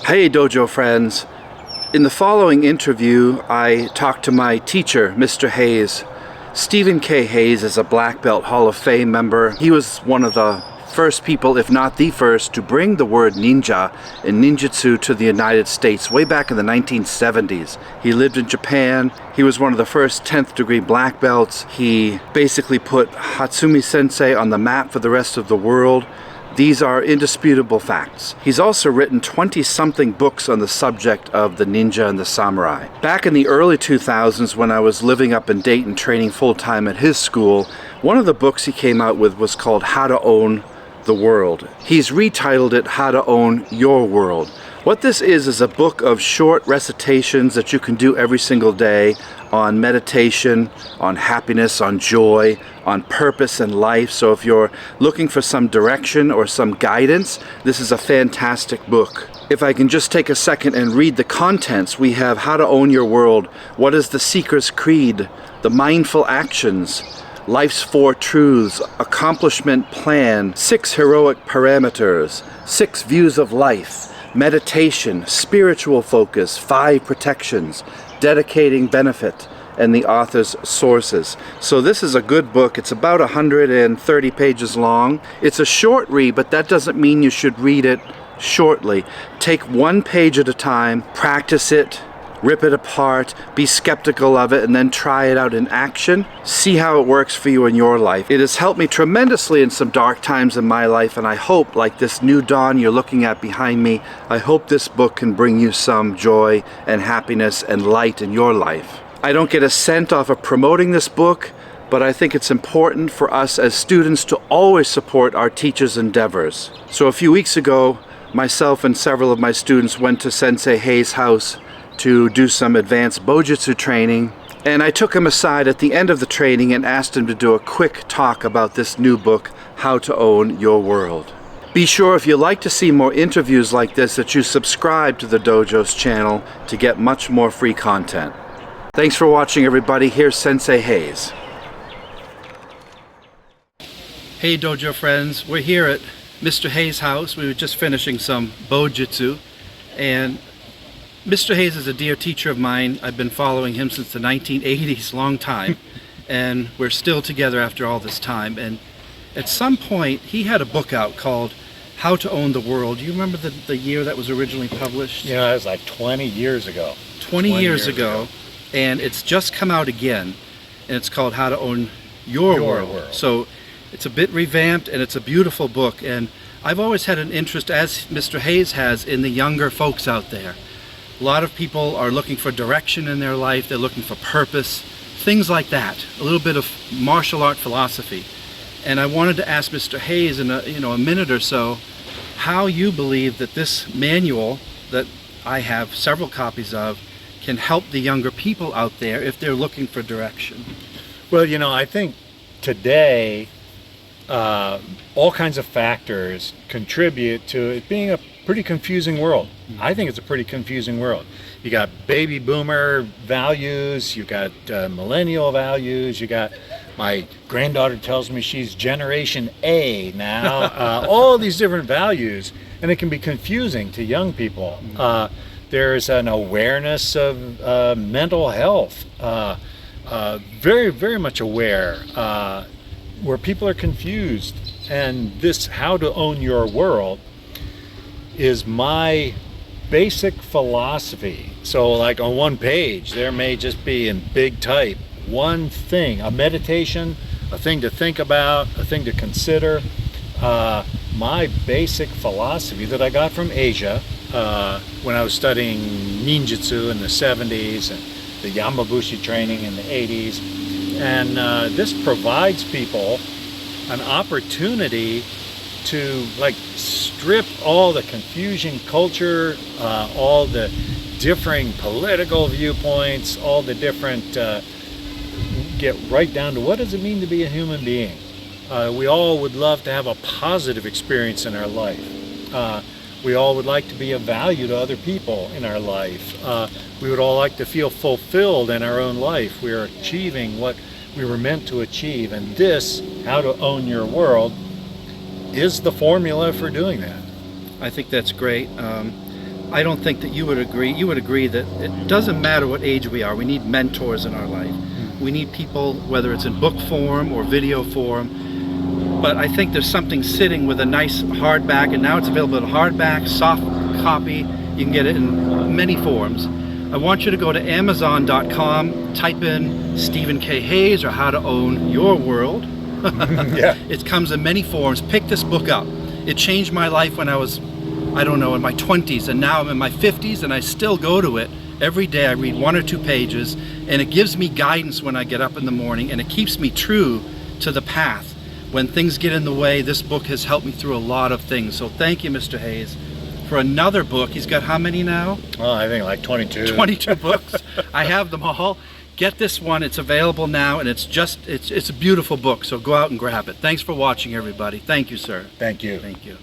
Hey Dojo friends, in the following interview I talked to my teacher, Mr. Hayes. Stephen K. Hayes is a Black Belt Hall of Fame member. He was one of the first people, if not the first, to bring the word ninja and ninjutsu to the United States way back in the 1970s. He lived in Japan. He was one of the first 10th degree black belts. He basically put Hatsumi Sensei on the map for the rest of the world. These are indisputable facts. He's also written 20-something books on the subject of the ninja and the samurai. Back in the early 2000s, when I was living up in Dayton training full-time at his school, one of the books he came out with was called How to Own the World. He's retitled it How to Own Your World. What this is a book of short recitations that you can do every single day on meditation, on happiness, on joy, on purpose in life. So if you're looking for some direction or some guidance, this is a fantastic book. If I can just take a second and read the contents, we have How to Own Your World, What is the Seeker's Creed, The Mindful Actions, Life's Four Truths, Accomplishment Plan, 6 Heroic Parameters, 6 Views of Life, Meditation, Spiritual Focus, 5 Protections, Dedicating Benefit, and the author's sources. So this is a good book. It's about 130 pages long. It's a short read, but that doesn't mean you should read it shortly. Take one page at a time, practice it, rip it apart, be skeptical of it, and then try it out in action. See how it works for you in your life. It has helped me tremendously in some dark times in my life, and I hope, like this new dawn you're looking at behind me, I hope this book can bring you some joy and happiness and light in your life. I don't get a cent off of promoting this book, but I think it's important for us as students to always support our teachers' endeavors. So a few weeks ago, myself and several of my students went to Sensei Hayes' house to do some advanced Bojutsu training, and I took him aside at the end of the training and asked him to do a quick talk about this new book, How to Own Your World. Be sure, if you'd like to see more interviews like this, that you subscribe to the Dojo's channel to get much more free content. Thanks for watching, everybody. Here's Sensei Hayes. Hey Dojo friends, we're here at Mr. Hayes' house. We were just finishing some Bojutsu, and Mr. Hayes is a dear teacher of mine. I've been following him since the 1980s, long time, and we're still together after all this time. And at some point, he had a book out called How to Own the World. Do you remember the year that was originally published? You know, it was like 20 years ago. 20 years ago, and it's just come out again, and it's called How to Own Your World. So it's a bit revamped, and it's a beautiful book, and I've always had an interest, as Mr. Hayes has, in the younger folks out there. A lot of people are looking for direction in their life, they're looking for purpose, things like that, a little bit of martial art philosophy. And I wanted to ask Mr. Hayes in a minute or so how you believe that this manual that I have several copies of can help the younger people out there if they're looking for direction. Well, you know, I think today all kinds of factors contribute to it being a pretty confusing world. I think it's a pretty confusing world. You got baby boomer values, you got millennial values, you got, my granddaughter tells me she's generation A now, all these different values, and it can be confusing to young people. There's an awareness of mental health, very, very much aware, where people are confused. And this How to Own Your World is my basic philosophy. So like on one page, there may just be in big type, one thing, a meditation, a thing to think about, a thing to consider. My basic philosophy that I got from Asia when I was studying ninjutsu in the 70s and the Yamabushi training in the 80s. And this provides people an opportunity to like strip all the confusion culture, all the differing political viewpoints, all the different, get right down to what does it mean to be a human being. We all would love to have a positive experience in our life. We all would like to be of value to other people in our life. We would all like to feel fulfilled in our own life. We are achieving what we were meant to achieve, and this, How to Own Your World, is the formula for doing that. I think that's great. I don't think that you would agree. You would agree that it doesn't matter what age we are. We need mentors in our life. We need people, whether it's in book form or video form. But I think there's something sitting with a nice hardback, and now it's available in hardback, soft copy. You can get it in many forms. I want you to go to Amazon.com, type in Stephen K. Hayes or How to Own Your World. Yeah. It comes in many forms. Pick this book up. It changed my life when I was, I don't know, in my 20s, and now I'm in my 50s, and I still go to it every day. I read 1 or 2 pages, and it gives me guidance when I get up in the morning, and it keeps me true to the path. When things get in the way, this book has helped me through a lot of things. So thank you, Mr. Hayes, for another book. He's got how many now? Oh, I think like 22. 22 books. I have them all. Get this one. It's available now, and it's a beautiful book. So go out and grab it. Thanks for watching, everybody. Thank you, sir. Thank you. Thank you.